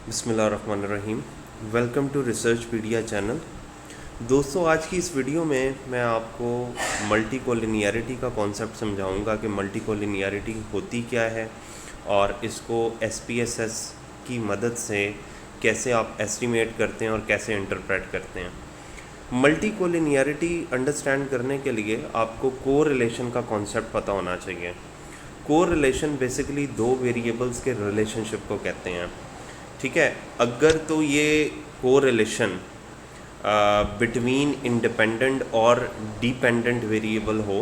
बिस्मिल्लाहिर्रहमानिर्रहीम। Welcome to research pedia channel. दोस्तों, आज की इस वीडियो में मैं आपको मल्टी कोलिनियरिटी का कॉन्सेप्ट समझाऊंगा कि मल्टी कोलिनियरिटी होती क्या है और इसको SPSS की मदद से कैसे आप एस्टिमेट करते हैं और कैसे इंटरप्रेट करते हैं। मल्टी कोलिनियरिटी अंडरस्टैंड करने के लिए आपको कोरिलेशन का कॉन्सेप्ट पता होना चाहिए। कोरिलेशन बेसिकली दो वेरिएबल्स के रिलेशनशिप को कहते हैं। ठीक है, अगर तो ये कोरिलेशन बिटवीन इंडिपेंडेंट और डिपेंडेंट वेरिएबल हो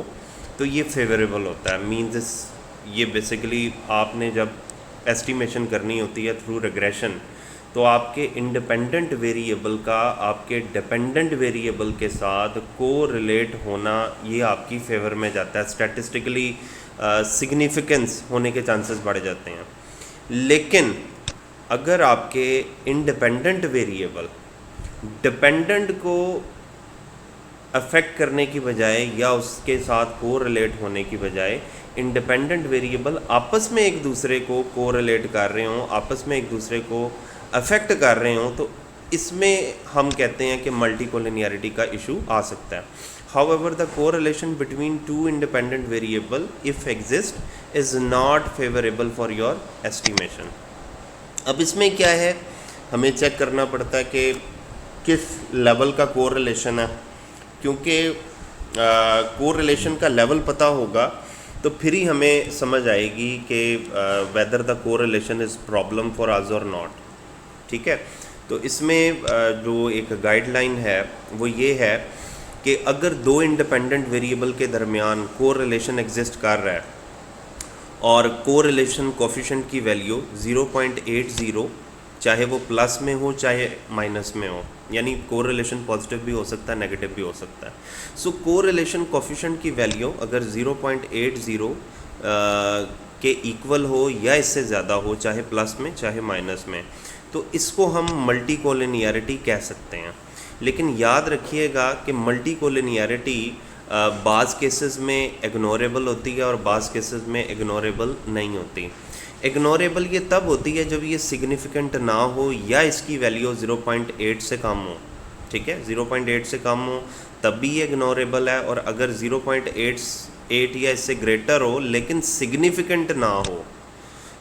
तो ये फेवरेबल होता है। मीन्स ये बेसिकली आपने जब एस्टिमेशन करनी होती है थ्रू रिग्रेशन, तो आपके इंडिपेंडेंट वेरिएबल का आपके डिपेंडेंट वेरिएबल के साथ कोरिलेट होना ये आपकी फेवर में जाता है। स्टैटिस्टिकली सिग्निफिकेंस होने के चांसेस बढ़ जाते हैं। लेकिन अगर आपके इंडिपेंडेंट वेरिएबल डिपेंडेंट को अफेक्ट करने की बजाय या उसके साथ कोरिलेट होने की बजाय इंडिपेंडेंट वेरिएबल आपस में एक दूसरे को कोरिलेट कर रहे हों, आपस में एक दूसरे को अफेक्ट कर रहे हों, तो इसमें हम कहते हैं कि मल्टी कोलिनियरिटी का इशू आ सकता है। However the correlation between two independent variable if exist is not favourable for your estimation. अब इसमें क्या है, हमें चेक करना पड़ता है कि किस लेवल का कोरिलेशन है, क्योंकि कोरिलेशन का लेवल पता होगा तो फिर ही हमें समझ आएगी कि whether the correlation is problem for us और नॉट। ठीक है, तो इसमें जो एक गाइडलाइन है वो ये है कि अगर दो इंडिपेंडेंट वेरिएबल के दरमियान कोरिलेशन एग्जिस्ट कर रहा है और कोरिलेशन कोफिशिएंट की वैल्यू 0.80, चाहे वो प्लस में हो चाहे माइनस में हो, यानी कोरिलेशन पॉजिटिव भी हो सकता है, नेगेटिव भी हो सकता है। सो कोरिलेशन कोफिशिएंट की वैल्यू अगर 0.80 के इक्वल हो या इससे ज़्यादा हो, चाहे प्लस में चाहे माइनस में, तो इसको हम मल्टी कोलिनियरिटी कह सकते हैं। लेकिन याद रखिएगा कि मल्टी कोलिनियरिटी बाज़ केसेस में इग्नोरेबल होती है और बाज़ केसेस में इग्नोरेबल नहीं होती। इग्नोरेबल ये तब होती है जब ये सिग्निफिकेंट ना हो या इसकी वैल्यू 0.8 से कम हो। ठीक है, 0.8 से कम हो तब भी ये इग्नोरेबल है, और अगर 0.8 या इससे ग्रेटर हो लेकिन सिग्निफिकेंट ना हो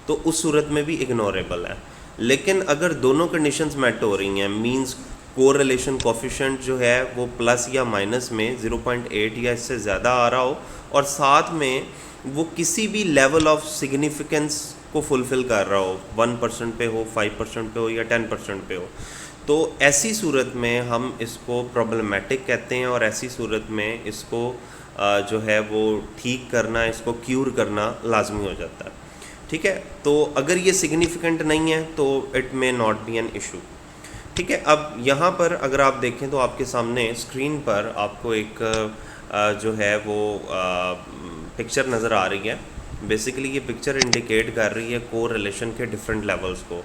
तो उस सूरत में भी इग्नोरेबल है। लेकिन अगर दोनों कंडीशंस मैट हो रही हैं, मींस कोरिलेशन कोफिशिएंट जो है वो प्लस या माइनस में 0.8 या इससे ज़्यादा आ रहा हो और साथ में वो किसी भी लेवल ऑफ सिग्निफिकेंस को फुलफ़िल कर रहा हो, 1% पे हो, 5% पे हो या 10% पे हो, तो ऐसी सूरत में हम इसको प्रॉब्लमेटिक कहते हैं और ऐसी सूरत में इसको जो है वो ठीक करना, इसको क्यूर करना लाजमी हो जाता है। ठीक है, तो अगर ये सिग्निफिकेंट नहीं है तो it may not be an issue. ठीक है, अब यहाँ पर अगर आप देखें तो आपके सामने स्क्रीन पर आपको एक जो है वो पिक्चर नज़र आ रही है। बेसिकली ये पिक्चर इंडिकेट कर रही है कोरिलेशन के डिफरेंट लेवल्स को।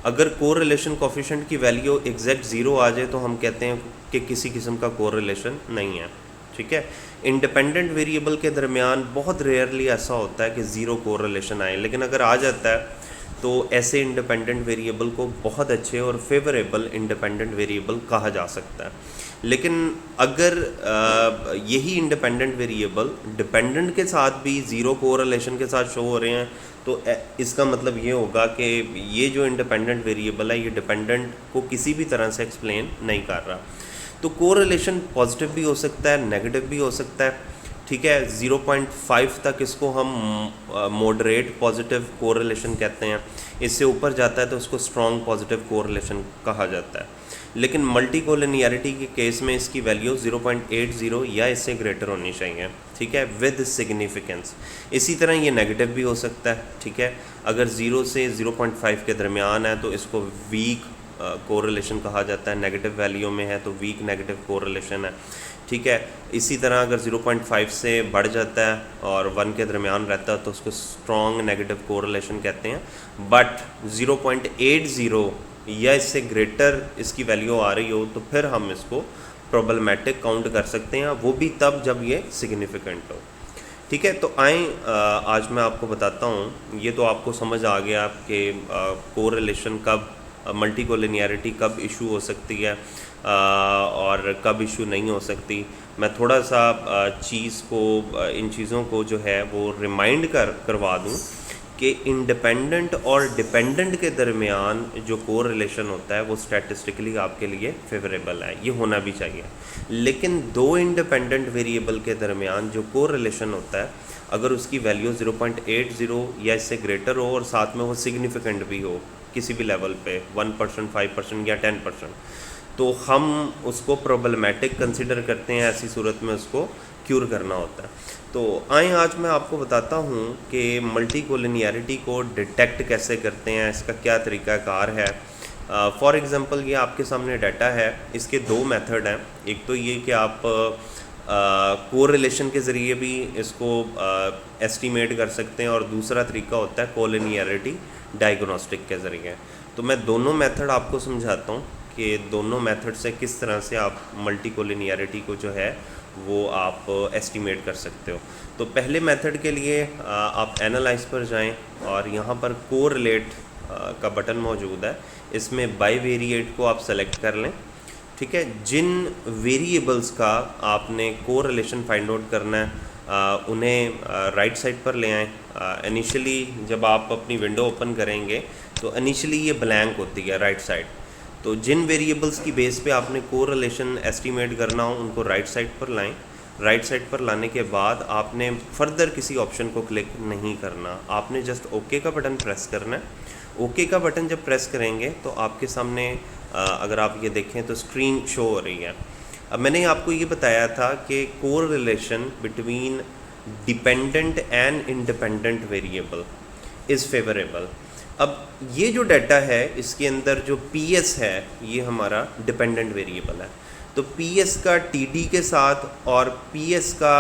अगर कोरिलेशन कोफिशिएंट की वैल्यू एग्जैक्ट 0 आ जाए तो हम कहते हैं कि किसी किस्म का कोरिलेशन नहीं है। ठीक है, इंडिपेंडेंट वेरिएबल के दरमियान बहुत रेयरली ऐसा होता है कि ज़ीरो कोरिलेशन आए, लेकिन अगर आ जाता है तो ऐसे इंडिपेंडेंट वेरिएबल को बहुत अच्छे और फेवरेबल इंडिपेंडेंट वेरिएबल कहा जा सकता है। लेकिन अगर यही इंडिपेंडेंट वेरिएबल डिपेंडेंट के साथ भी ज़ीरो कोरिलेशन के साथ शो हो रहे हैं तो इसका मतलब ये होगा कि ये जो इंडिपेंडेंट वेरिएबल है ये डिपेंडेंट को किसी भी तरह से एक्सप्लेन नहीं कर रहा। तो कोरिलेशन पॉजिटिव भी हो सकता है, नेगेटिव भी हो सकता है। ठीक है, 0.5 तक इसको हम मॉडरेट पॉजिटिव कोरिलेशन कहते हैं, इससे ऊपर जाता है तो उसको स्ट्रॉन्ग पॉजिटिव कोरिलेशन कहा जाता है। लेकिन मल्टी कोलिनियरिटी के केस में इसकी वैल्यू 0.80 या इससे ग्रेटर होनी चाहिए। ठीक है, विद सिग्निफिकेंस। इसी तरह ये नेगेटिव भी हो सकता है। ठीक है, अगर 0 से 0.5 के दरमियान है तो इसको वीक कोरिलेशन कहा जाता है, नेगेटिव वैल्यू में है तो वीक नेगेटिव कोरिलेशन है। ठीक है, इसी तरह अगर 0.5 से बढ़ जाता है और 1 के दरमियान रहता है तो उसको स्ट्रॉन्ग नेगेटिव कोरिलेशन कहते हैं। बट 0.80 या इससे ग्रेटर इसकी वैल्यू आ रही हो तो फिर हम इसको प्रॉब्लमेटिक काउंट कर सकते हैं, वो भी तब जब ये सिग्निफिकेंट हो। ठीक है, तो आए आज मैं आपको बताता हूँ। ये तो आपको समझ आ गया कि कोरिलेशन कब मल्टी कोलिनियरिटी कब इशू हो सकती है और कब इशू नहीं हो सकती, मैं थोड़ा सा चीज़ को इन चीज़ों को जो है वो रिमाइंड करवा दूं कि इंडिपेंडेंट और डिपेंडेंट के दरमियान जो कोर रिलेशन होता है वो स्टैटिस्टिकली आपके लिए फेवरेबल है, ये होना भी चाहिए। लेकिन दो इंडिपेंडेंट वेरिएबल के दरमियान जो कोर रिलेशन होता है, अगर उसकी वैल्यू 0.80 या इससे ग्रेटर हो और साथ में वो सिग्निफिकेंट भी हो किसी भी लेवल पे 1%, 5% या 10%, तो हम उसको प्रॉब्लमेटिक कंसिडर करते हैं। ऐसी सूरत में उसको क्यूर करना होता है। तो आए आज मैं आपको बताता हूँ कि मल्टी कोलिनियरिटी को डिटेक्ट कैसे करते हैं, इसका क्या तरीक़ाकार है। फॉर एग्ज़ाम्पल ये आपके सामने डाटा है, इसके दो मेथड हैं। एक तो ये कि आप कोरिलेशन के ज़रिए भी इसको एस्टीमेट कर सकते हैं और दूसरा तरीका होता है कोलिनियरिटी डायग्नोस्टिक के ज़रिए। तो मैं दोनों मेथड आपको समझाता हूँ कि दोनों मेथड से किस तरह से आप मल्टी कोलिनियरिटी को जो है वो आप एस्टीमेट कर सकते हो। तो पहले मेथड के लिए आप एनालाइज पर जाएं और यहाँ पर कोरिलेट का बटन मौजूद है, इसमें बाईवेरिएट को आप सेलेक्ट कर लें। ठीक है, जिन वेरिएबल्स का आपने कोरिलेशन फाइंड आउट करना है उन्हें राइट साइड पर ले आएँ। इनिशियली जब आप अपनी विंडो ओपन करेंगे तो इनिशियली ये ब्लैंक होती है राइट साइड। तो जिन वेरिएबल्स की बेस पे आपने कोरिलेशन एस्टीमेट करना हो उनको राइट साइड पर लाएं। राइट साइड पर लाने के बाद आपने फर्दर किसी ऑप्शन को क्लिक नहीं करना, आपने जस्ट ओके का बटन प्रेस करना है। ओके का बटन जब प्रेस करेंगे तो आपके सामने अगर आप ये देखें तो स्क्रीन शो हो रही है। अब मैंने आपको ये बताया था कि correlation between dependent and independent variable is favourable. अब ये जो डाटा है इसके अंदर जो PS है ये हमारा डिपेंडेंट वेरिएबल है। तो PS का TD के साथ और PS का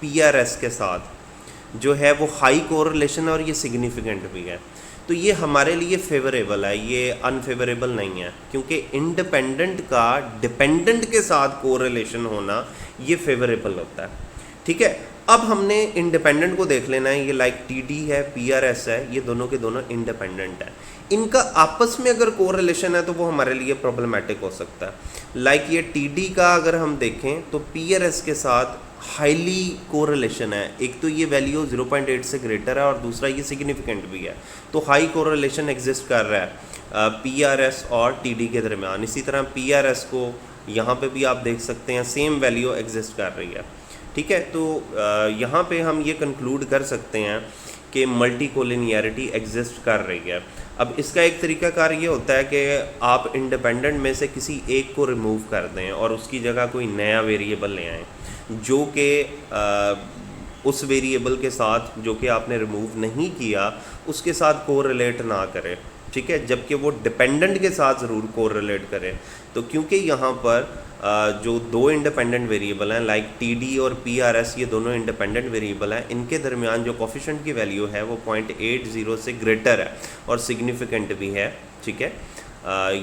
PRS के साथ जो है वो हाई कोरिलेशन है और ये सिग्निफिकेंट भी है। तो ये हमारे लिए फेवरेबल है, ये अनफेवरेबल नहीं है, क्योंकि इंडिपेंडेंट का डिपेंडेंट के साथ कोरिलेशन होना ये फेवरेबल होता है। ठीक है, अब हमने इंडिपेंडेंट को देख लेना है। ये लाइक TD है, PRS है, ये दोनों के दोनों इंडिपेंडेंट है। इनका आपस में अगर कोरिलेशन है तो वो हमारे लिए प्रॉब्लमेटिक हो सकता है। लाइक ये TD का अगर हम देखें तो PRS के साथ हाईली कोरिलेशन है। एक तो ये वैल्यू 0.8 से ग्रेटर है और दूसरा ये सिग्निफिकेंट भी है। तो हाई कोरिलेशन एग्जिस्ट कर रहा है PRS और TD के दरमियान। इसी तरह PRS को यहाँ पे भी आप देख सकते हैं, सेम वैल्यू एग्जिस्ट कर रही है। ठीक है, तो यहाँ पे हम ये कंक्लूड कर सकते हैं कि मल्टी कोलिनियरिटी एग्जिस्ट कर रही है। अब इसका एक तरीकाकार ये होता है कि आप इंडिपेंडेंट में से किसी एक को रिमूव कर दें और उसकी जगह कोई नया वेरिएबल ले आएँ जो कि उस वेरिएबल के साथ जो कि आपने रिमूव नहीं किया उसके साथ कोरिलेट ना करे। ठीक है, जबकि वो डिपेंडेंट के साथ ज़रूर कोरिलेट करे। तो क्योंकि यहाँ पर जो दो इंडिपेंडेंट वेरिएबल हैं लाइक TD और PRS, ये दोनों इंडिपेंडेंट वेरिएबल हैं, इनके दरमियान जो कोफिशिएंट की वैल्यू है वो 0.80 से ग्रेटर है और सिग्निफिकेंट भी है। ठीक है,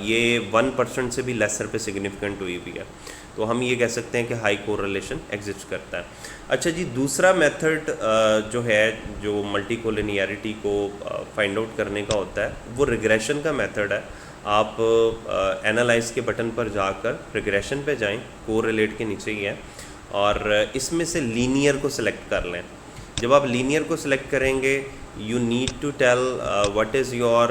ये 1% से भी लेसर पे सिग्निफिकेंट हुई भी है। तो हम ये कह सकते हैं कि हाई कोरिलेशन एग्जिस्ट करता है। अच्छा जी, दूसरा मेथड जो है जो मल्टी कोलिनियरिटी को फाइंड आउट करने का होता है वो रिग्रेशन का मेथड है। आप एनालाइज के बटन पर जाकर रिग्रेशन पे जाएं, कोरिलेट के नीचे ही है, और इसमें से लीनियर को सिलेक्ट कर लें। जब आप लीनियर को सिलेक्ट करेंगे you need to tell what is your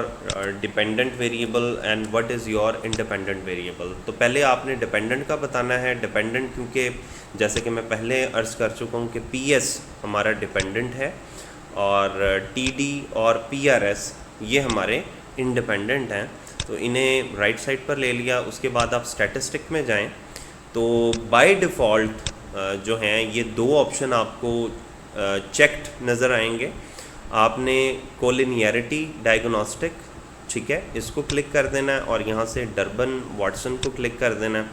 dependent variable and what is your independent variable। तो पहले आपने डिपेंडेंट का बताना है। डिपेंडेंट क्योंकि जैसे कि मैं पहले अर्ज़ कर चुका हूँ कि PS हमारा डिपेंडेंट है और TD और PRS ये हमारे इंडिपेंडेंट हैं। तो इन्हें राइट साइड पर ले लिया। उसके बाद आप स्टैटिस्टिक में जाएं तो बाय डिफ़ॉल्ट जो हैं ये दो ऑप्शन आपको चेक्ड नज़र आएंगे। आपने कोलिनियरिटी डायग्नोस्टिक, ठीक है, इसको क्लिक कर देना है और यहाँ से डर्बन वाटसन को क्लिक कर देना है।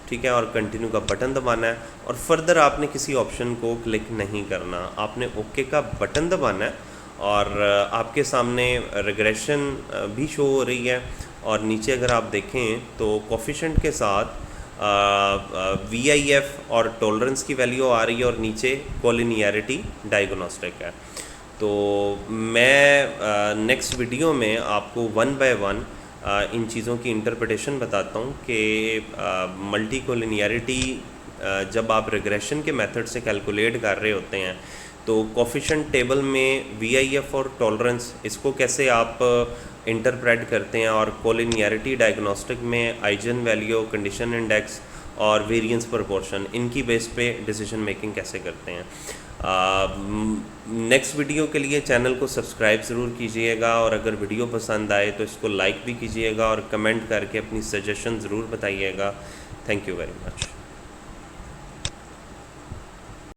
ठीक है, और कंटिन्यू का बटन दबाना है और फर्दर आपने किसी ऑप्शन को क्लिक नहीं करना, आपने ओके का बटन दबाना है और आपके सामने रिग्रेशन भी शो हो रही है। और नीचे अगर आप देखें तो कोफिशिएंट के साथ VIF और टॉलरेंस की वैल्यू आ रही है और नीचे कोलिनियरिटी डायग्नोस्टिक है। तो मैं नेक्स्ट वीडियो में आपको 1 बाय 1 इन चीज़ों की इंटरप्रिटेशन बताता हूँ कि मल्टी कोलिनियरिटी जब आप रिग्रेशन के मेथड से कैलकुलेट कर रहे होते हैं तो कोफिशिएंट टेबल में VIF और टॉलरेंस इसको कैसे आप इंटरप्रेट करते हैं, और कोलिनियरिटी डायग्नोस्टिक में आइजन वैल्यू, कंडीशन इंडेक्स और वेरिएंस प्रोपोर्शन, इनकी बेस पे डिसीजन मेकिंग कैसे करते हैं। नेक्स्ट वीडियो के लिए चैनल को सब्सक्राइब ज़रूर कीजिएगा, और अगर वीडियो पसंद आए तो इसको लाइक भी कीजिएगा और कमेंट करके अपनी सजेशन ज़रूर बताइएगा। Thank you very much.